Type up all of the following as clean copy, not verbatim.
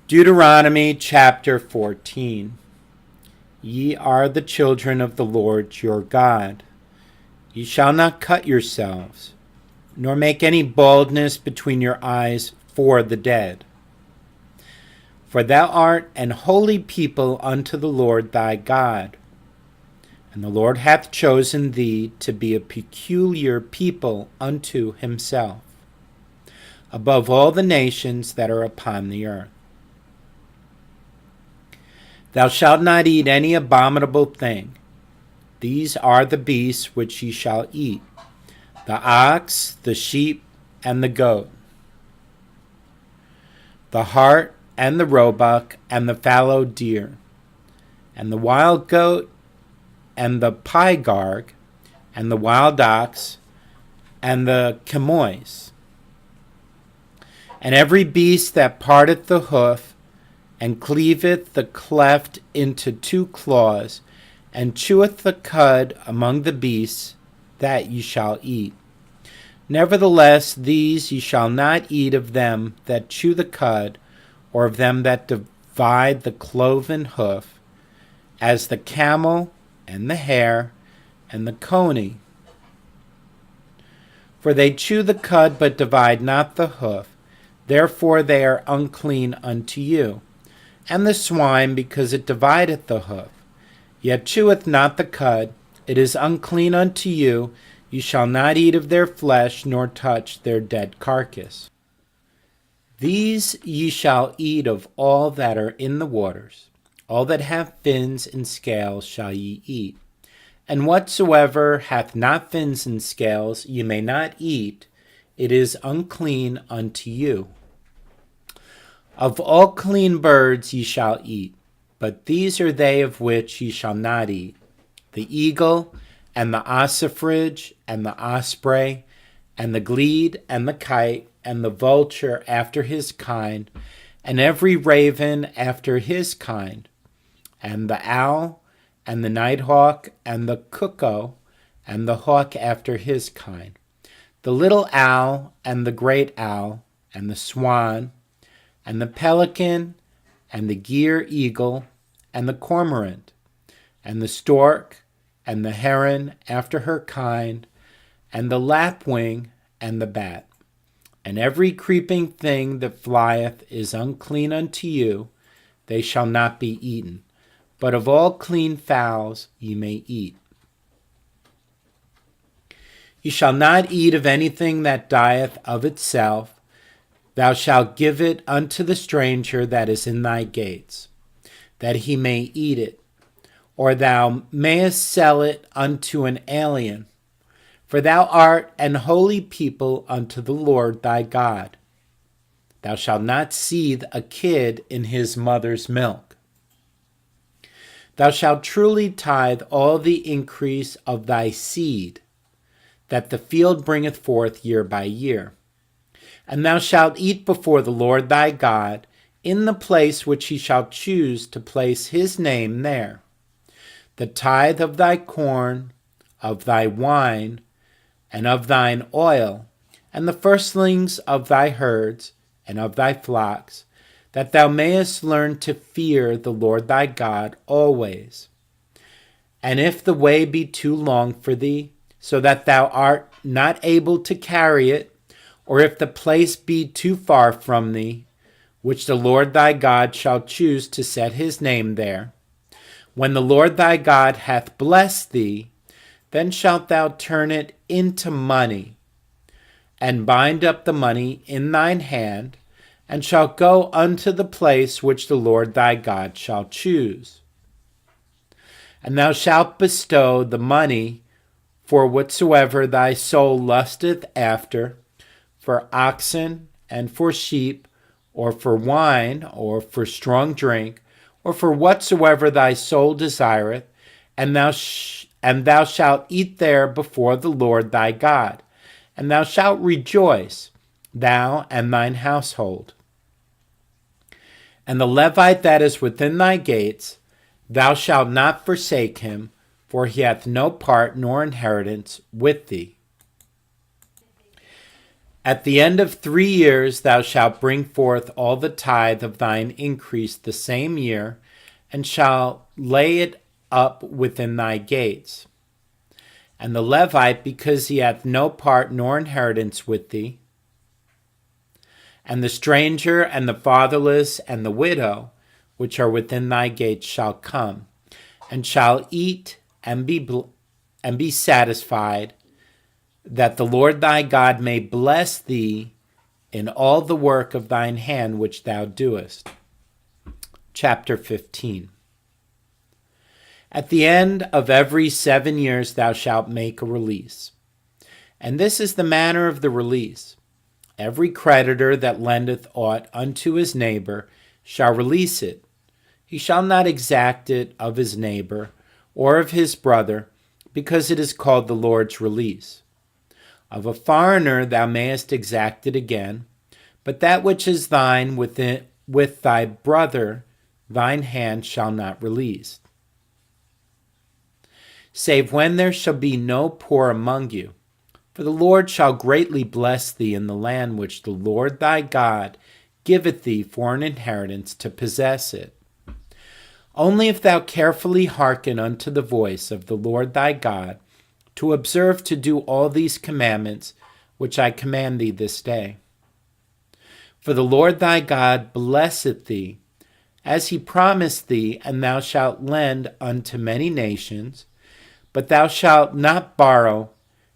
Deuteronomy chapter 14. Ye are the children of the Lord your God. Ye shall not cut yourselves, nor make any baldness between your eyes for the dead. For thou art an holy people unto the Lord thy God. And the Lord hath chosen thee to be a peculiar people unto himself, above all the nations that are upon the earth. Thou shalt not eat any abominable thing. These are the beasts which ye shall eat: the ox, the sheep, and the goat, the hart, and the roebuck, and the fallow deer, and the wild goat, and the pygarg, and the wild ox, and the chamois, and every beast that parteth the hoof, and cleaveth the cleft into two claws, and cheweth the cud among the beasts, that ye shall eat. Nevertheless, these ye shall not eat of them that chew the cud, or of them that divide the cloven hoof, as the camel, and the hare, and the coney. For they chew the cud, but divide not the hoof, therefore they are unclean unto you. And the swine, because it divideth the hoof, yet cheweth not the cud, it is unclean unto you. You shall not eat of their flesh, nor touch their dead carcass. These ye shall eat of all that are in the waters. All that have fins and scales shall ye eat. And whatsoever hath not fins and scales ye may not eat, it is unclean unto you. Of all clean birds ye shall eat, but these are they of which ye shall not eat: the eagle, and the ossifrage, and the osprey, and the glede, and the kite, and the vulture after his kind, and every raven after his kind, and the owl, and the nighthawk, and the cuckoo, and the hawk after his kind, the little owl, and the great owl, and the swan, and the pelican, and the gier eagle, and the cormorant, and the stork, and the heron after her kind, and the lapwing, and the bat. And every creeping thing that flieth is unclean unto you, they shall not be eaten. But of all clean fowls ye may eat. Ye shall not eat of anything that dieth of itself. Thou shalt give it unto the stranger that is in thy gates, that he may eat it, or thou mayest sell it unto an alien. For thou art an holy people unto the Lord thy God. Thou shalt not seethe a kid in his mother's milk. Thou shalt truly tithe all the increase of thy seed, that the field bringeth forth year by year. And thou shalt eat before the Lord thy God in the place which he shall choose to place his name there. The tithe of thy corn, of thy wine, and of thine oil, and the firstlings of thy herds, and of thy flocks, that thou mayest learn to fear the Lord thy God always. And if the way be too long for thee, so that thou art not able to carry it, or if the place be too far from thee, which the Lord thy God shall choose to set his name there, when the Lord thy God hath blessed thee, then shalt thou turn it into money, and bind up the money in thine hand, and shalt go unto the place which the Lord thy God shall choose. And thou shalt bestow the money for whatsoever thy soul lusteth after, for oxen, and for sheep, or for wine, or for strong drink, or for whatsoever thy soul desireth, and thou shalt eat there before the Lord thy God, and thou shalt rejoice, thou and thine household. And the Levite that is within thy gates, thou shalt not forsake him, for he hath no part nor inheritance with thee. At the end of 3 years thou shalt bring forth all the tithe of thine increase the same year, and shalt lay it up within thy gates. And the Levite, because he hath no part nor inheritance with thee, and the stranger, and the fatherless, and the widow, which are within thy gates, shall come, and shall eat and be satisfied, that the Lord thy God may bless thee in all the work of thine hand which thou doest. Chapter 15. At the end of every 7 years thou shalt make a release. And this is the manner of the release. Every creditor that lendeth aught unto his neighbor shall release it. He shall not exact it of his neighbor or of his brother, because it is called the Lord's release. Of a foreigner thou mayest exact it again, but that which is thine with thy brother thine hand shall not release, save when there shall be no poor among you. For the Lord shall greatly bless thee in the land which the Lord thy God giveth thee for an inheritance to possess it. Only if thou carefully hearken unto the voice of the Lord thy God, to observe to do all these commandments which I command thee this day. For the Lord thy God blesseth thee, as he promised thee, and thou shalt lend unto many nations, but thou shalt not borrow,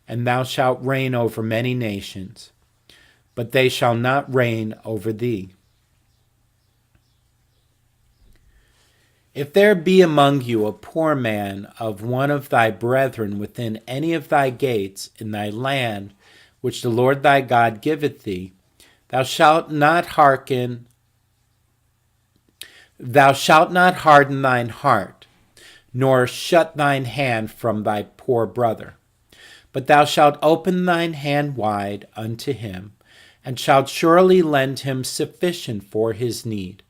and thou shalt reign over many nations, but they shall not reign over thee. If there be among you a poor man of one of thy brethren within any of thy gates in thy land, which the Lord thy God giveth thee, thou shalt not harden thine heart, nor shut thine hand from thy poor brother. But thou shalt open thine hand wide unto him, and shalt surely lend him sufficient for his need,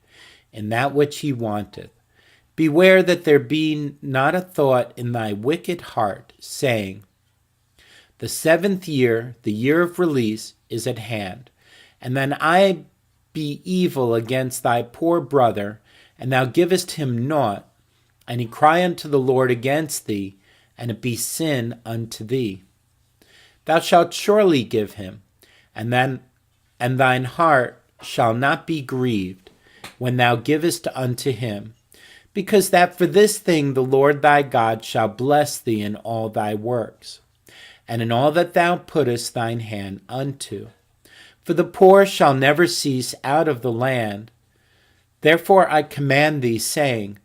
in that which he wanteth. Beware that there be not a thought in thy wicked heart, saying, the 7th year, the year of release, is at hand, and then I be evil against thy poor brother, and thou givest him naught, and he cry unto the Lord against thee, and it be sin unto thee. Thou shalt surely give him, and thine heart shall not be grieved when thou givest unto him, because that for this thing the Lord thy God shall bless thee in all thy works, and in all that thou puttest thine hand unto. For the poor shall never cease out of the land. Therefore I command thee, saying,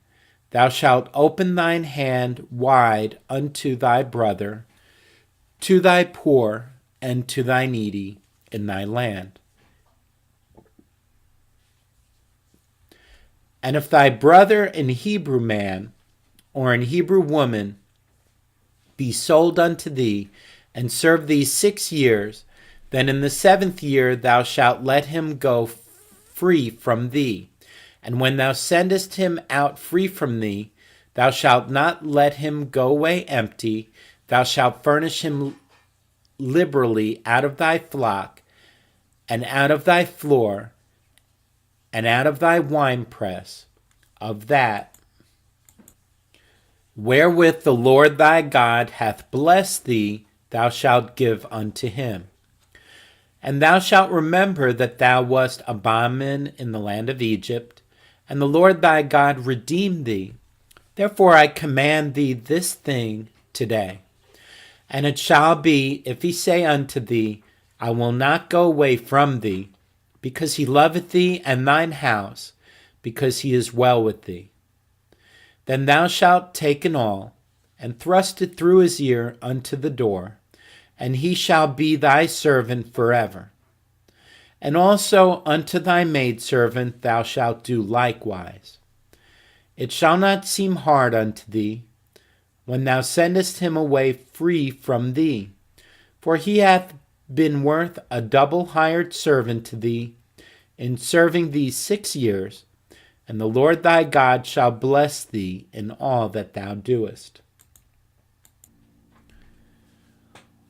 thou shalt open thine hand wide unto thy brother, to thy poor, and to thy needy in thy land. And if thy brother in Hebrew man or in Hebrew woman be sold unto thee, and serve thee 6 years, then in the 7th year thou shalt let him go free from thee. And when thou sendest him out free from thee, thou shalt not let him go away empty. Thou shalt furnish him liberally out of thy flock, and out of thy floor, and out of thy winepress, of that wherewith the Lord thy God hath blessed thee, thou shalt give unto him. And thou shalt remember that thou wast a bondman in the land of Egypt, and the Lord thy God redeemed thee. Therefore I command thee this thing today. And it shall be, if he say unto thee, I will not go away from thee, because he loveth thee and thine house, because he is well with thee, then thou shalt take an awl, and thrust it through his ear unto the door, and he shall be thy servant forever. And also unto thy maidservant thou shalt do likewise. It shall not seem hard unto thee, when thou sendest him away free from thee, for he hath been worth a double hired servant to thee, in serving thee 6 years, and the Lord thy God shall bless thee in all that thou doest.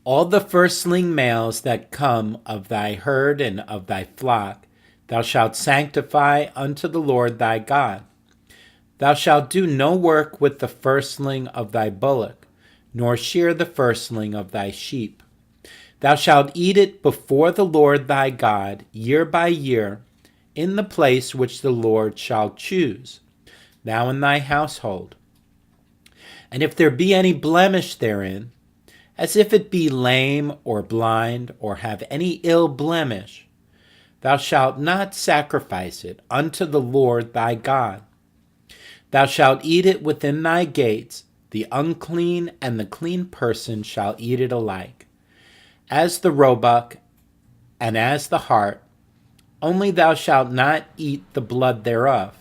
All the firstling males that come of thy herd and of thy flock, thou shalt sanctify unto the Lord thy God. Thou shalt do no work with the firstling of thy bullock, nor shear the firstling of thy sheep. Thou shalt eat it before the Lord thy God year by year, in the place which the Lord shall choose, thou and thy household. And if there be any blemish therein, as if it be lame or blind, or have any ill blemish, thou shalt not sacrifice it unto the Lord thy God. Thou shalt eat it within thy gates, the unclean and the clean person shall eat it alike, as the roebuck and as the hart, only thou shalt not eat the blood thereof.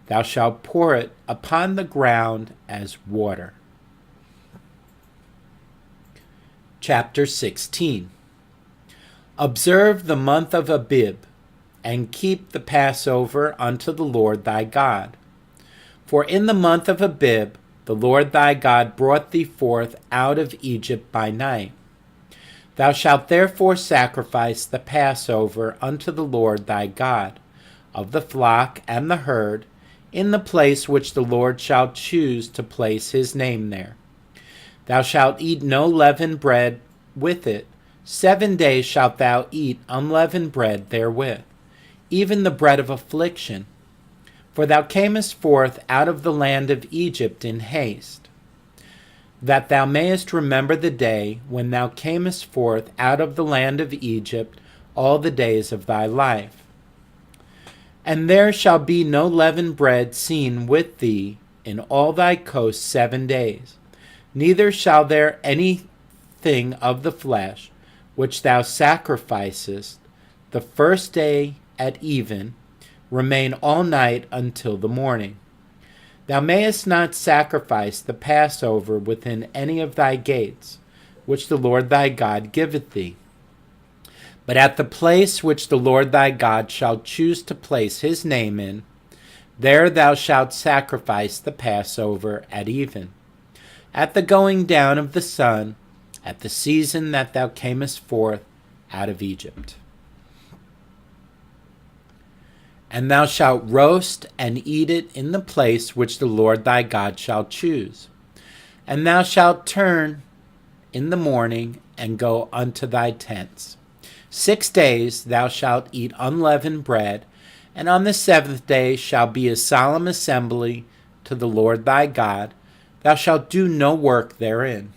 Thou shalt pour it upon the ground as water. Chapter 16. Observe the month of Abib, and keep the Passover unto the Lord thy God. For in the month of Abib the Lord thy God brought thee forth out of Egypt by night. Thou shalt therefore sacrifice the Passover unto the Lord thy God, of the flock and the herd, in the place which the Lord shall choose to place his name there. Thou shalt eat no leavened bread with it. 7 days shalt thou eat unleavened bread therewith, even the bread of affliction. For thou camest forth out of the land of Egypt in haste, that thou mayest remember the day when thou camest forth out of the land of Egypt all the days of thy life. And there shall be no leavened bread seen with thee in all thy coasts 7 days, neither shall there anything of the flesh which thou sacrificest the first day at even remain all night until the morning. Thou mayest not sacrifice the Passover within any of thy gates, which the Lord thy God giveth thee. But at the place which the Lord thy God shall choose to place his name in, there thou shalt sacrifice the Passover at even, at the going down of the sun, at the season that thou camest forth out of Egypt. And thou shalt roast and eat it in the place which the Lord thy God shall choose. And thou shalt turn in the morning and go unto thy tents. 6 days thou shalt eat unleavened bread, and on the 7th day shall be a solemn assembly to the Lord thy God. Thou shalt do no work therein.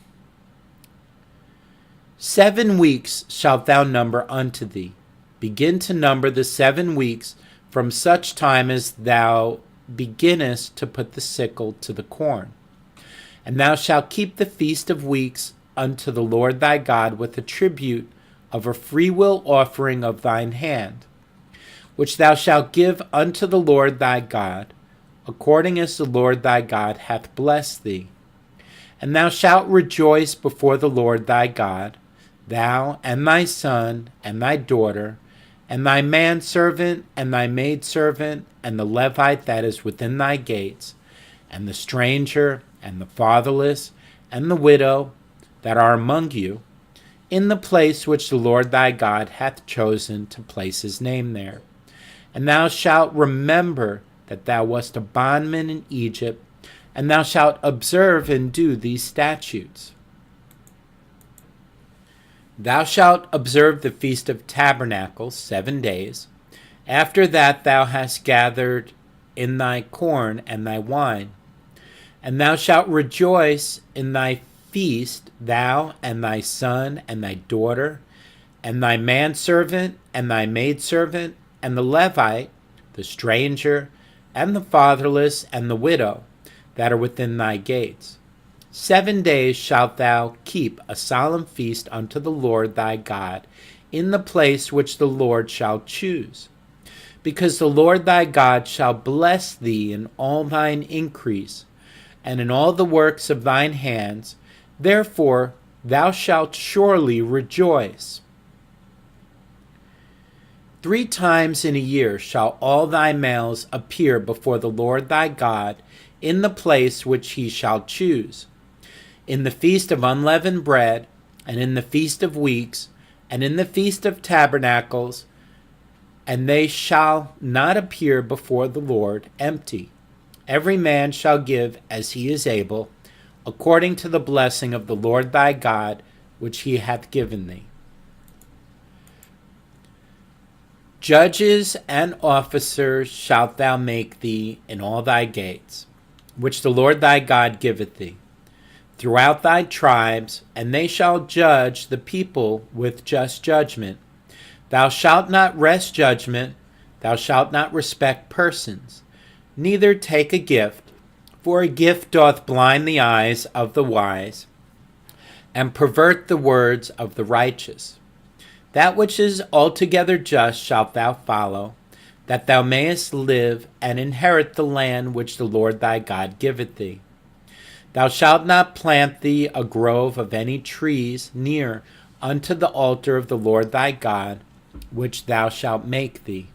7 weeks shalt thou number unto thee. Begin to number the 7 weeks from such time as thou beginnest to put the sickle to the corn. And thou shalt keep the feast of weeks unto the Lord thy God with a tribute of a freewill offering of thine hand, which thou shalt give unto the Lord thy God, according as the Lord thy God hath blessed thee. And thou shalt rejoice before the Lord thy God, thou and thy son and thy daughter, and thy manservant, and thy maidservant, and the Levite that is within thy gates, and the stranger, and the fatherless, and the widow that are among you, in the place which the Lord thy God hath chosen to place his name there. And thou shalt remember that thou wast a bondman in Egypt, and thou shalt observe and do these statutes. Thou shalt observe the Feast of Tabernacles 7 days. After that thou hast gathered in thy corn and thy wine. And thou shalt rejoice in thy feast, thou and thy son and thy daughter, and thy manservant and thy maidservant, and the Levite, the stranger, and the fatherless, and the widow that are within thy gates. 7 days shalt thou keep a solemn feast unto the Lord thy God in the place which the Lord shall choose, because the Lord thy God shall bless thee in all thine increase, and in all the works of thine hands. Therefore thou shalt surely rejoice. 3 times in a year shall all thy males appear before the Lord thy God in the place which he shall choose, in the feast of unleavened bread, and in the Feast of Weeks, and in the Feast of Tabernacles, and they shall not appear before the Lord empty. Every man shall give as he is able, according to the blessing of the Lord thy God, which he hath given thee. Judges and officers shalt thou make thee in all thy gates, which the Lord thy God giveth thee, throughout thy tribes, and they shall judge the people with just judgment. Thou shalt not wrest judgment, thou shalt not respect persons, neither take a gift, for a gift doth blind the eyes of the wise, and pervert the words of the righteous. That which is altogether just shalt thou follow, that thou mayest live and inherit the land which the Lord thy God giveth thee. Thou shalt not plant thee a grove of any trees near unto the altar of the Lord thy God, which thou shalt make thee.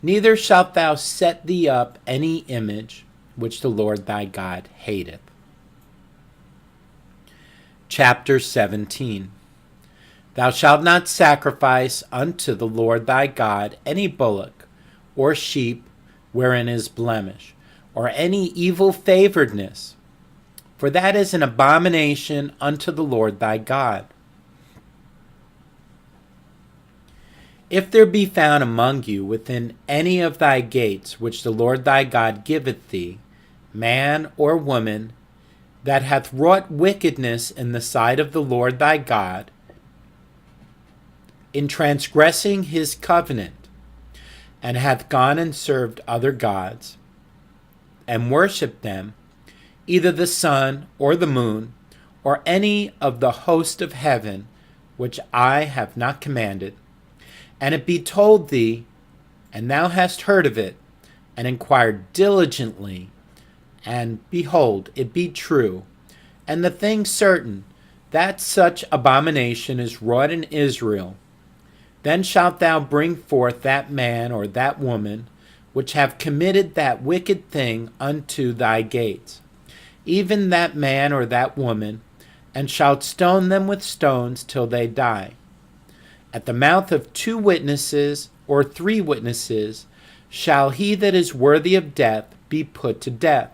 Neither shalt thou set thee up any image which the Lord thy God hateth. Chapter 17. Thou shalt not sacrifice unto the Lord thy God any bullock or sheep wherein is blemish, or any evil favoredness, for that is an abomination unto the Lord thy God. If there be found among you within any of thy gates which the Lord thy God giveth thee, man or woman, that hath wrought wickedness in the sight of the Lord thy God, in transgressing his covenant, and hath gone and served other gods, and worshipped them, either the sun or the moon, or any of the host of heaven, which I have not commanded, and it be told thee, and thou hast heard of it, and inquired diligently, and behold, it be true, and the thing certain, that such abomination is wrought in Israel, then shalt thou bring forth that man or that woman, which have committed that wicked thing unto thy gates, even that man or that woman, and shalt stone them with stones till they die. At the mouth of 2 witnesses or 3 witnesses shall he that is worthy of death be put to death,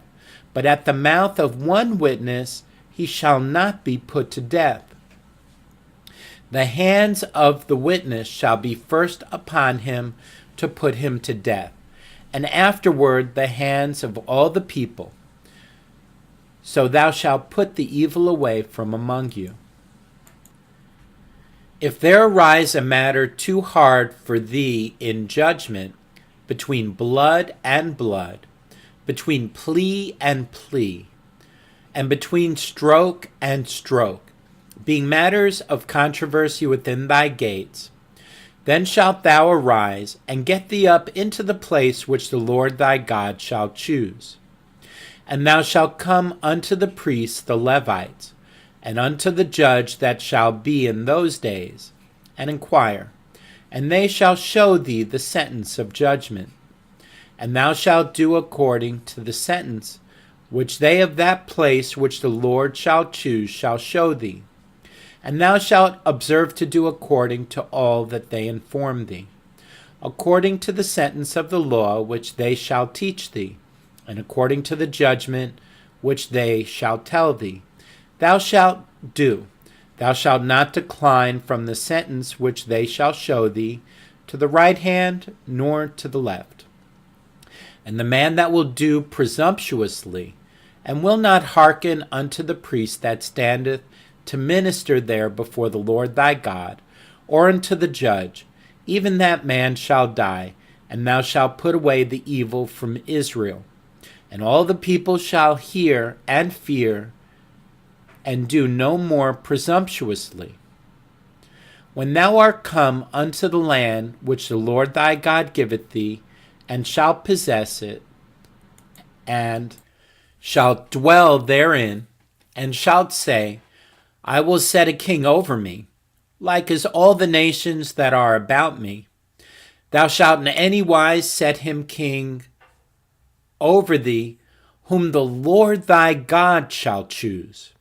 but at the mouth of 1 witness he shall not be put to death. The hands of the witness shall be first upon him to put him to death, and afterward the hands of all the people. So thou shalt put the evil away from among you. If there arise a matter too hard for thee in judgment, between blood and blood, between plea and plea, and between stroke and stroke, being matters of controversy within thy gates, then shalt thou arise, and get thee up into the place which the Lord thy God shall choose. And thou shalt come unto the priests the Levites, and unto the judge that shall be in those days, and inquire, and they shall show thee the sentence of judgment. And thou shalt do according to the sentence which they of that place which the Lord shall choose shall show thee. And thou shalt observe to do according to all that they inform thee, according to the sentence of the law which they shall teach thee, and according to the judgment which they shall tell thee. Thou shalt do. Thou shalt not decline from the sentence which they shall show thee, to the right hand nor to the left. And the man that will do presumptuously, and will not hearken unto the priest that standeth to minister there before the Lord thy God, or unto the judge, even that man shall die, and thou shalt put away the evil from Israel. And all the people shall hear and fear, and do no more presumptuously. When thou art come unto the land which the Lord thy God giveth thee, and shalt possess it, and shalt dwell therein, and shalt say, I will set a king over me, like as all the nations that are about me. Thou shalt in any wise set him king over thee, whom the Lord thy God shall choose.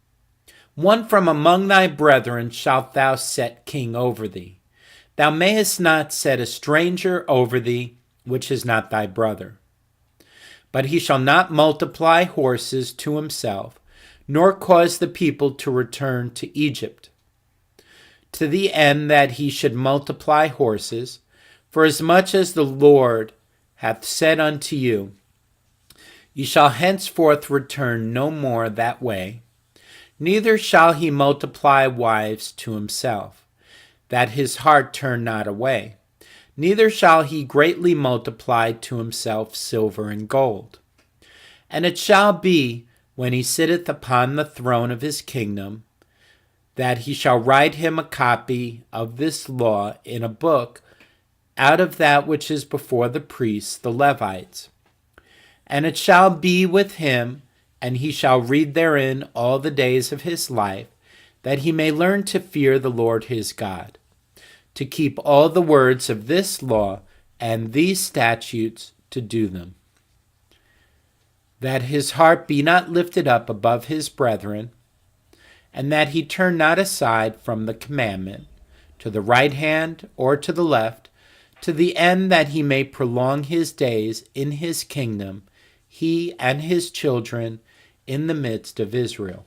One from among thy brethren shalt thou set king over thee. Thou mayest not set a stranger over thee, which is not thy brother. But he shall not multiply horses to himself, nor cause the people to return to Egypt, to the end that he should multiply horses, for as much as the Lord hath said unto you, ye shall henceforth return no more that way. Neither shall he multiply wives to himself, that his heart turn not away. Neither shall he greatly multiply to himself silver and gold. And it shall be, when he sitteth upon the throne of his kingdom, that he shall write him a copy of this law in a book out of that which is before the priests, the Levites. And it shall be with him, and he shall read therein all the days of his life, that he may learn to fear the Lord his God, to keep all the words of this law and these statutes to do them, that his heart be not lifted up above his brethren, and that he turn not aside from the commandment, to the right hand or to the left, to the end that he may prolong his days in his kingdom, he and his children in the midst of Israel.